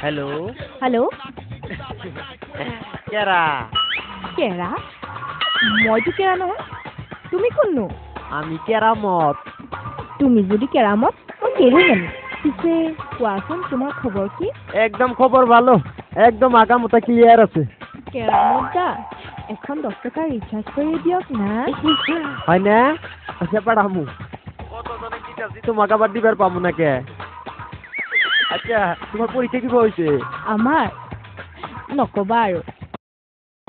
Hello hello' কেরা কেৰা মইতো কেৰা নহয় তুমি কোননো আমি কেরামত তুমি যদি কেৰামত মই কেৰো জানো পিছে কোৱাচোন তোমাৰ খবৰ কি একদম খবর ভালো একদম আগামোটা ক্লিয়ার আছে কেৰামত দা এখন 10 টকা ৰিচাৰ্জ কৰি দিয়ক না হয় না আচ্ছা পাড়ামু কতজনে কি চাচ্ছি তোমাকে আবার দিবার পাবো না কে আচ্ছা তোমার পরীক্ষা কি হয়েছে আমাৰ নকবা আৰু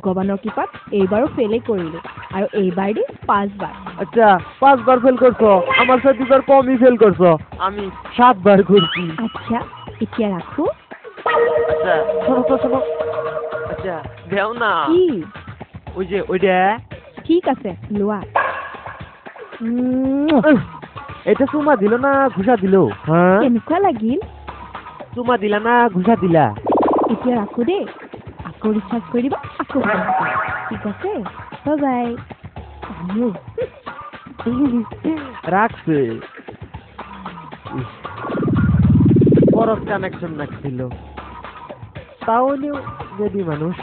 ভগৱানৰ কৃপাত এইবাৰো ফেইলেই কৰিলোঁ আৰু এইবাৰ দি 5 বাৰ আচ্ছা 5 বার ফেল করছো আমার সাথে 2 বার কমই ফেল করছো আমি 7 বার করছি আচ্ছা এতিয়া ৰাখো আচ্ছা শোনো তো শোনো আচ্ছা দেও না কি ওই যে ওইটা ঠিক আছে লোৱা এটা চুমা দিল না ঘুষা দিল হ্যাঁ কেনেকুৱা লাগিল চুমা দিলা না ঘুষা দিলা এতিয়া ৰাখো দেই আকৌ ৰিচাৰ্জ কৰি দিবা আকৌ ফোন কৰিবা। ঠিক আছে বাই রাখছে পরস কানেকশন রাখছিল তাহলেও যদি মানুষ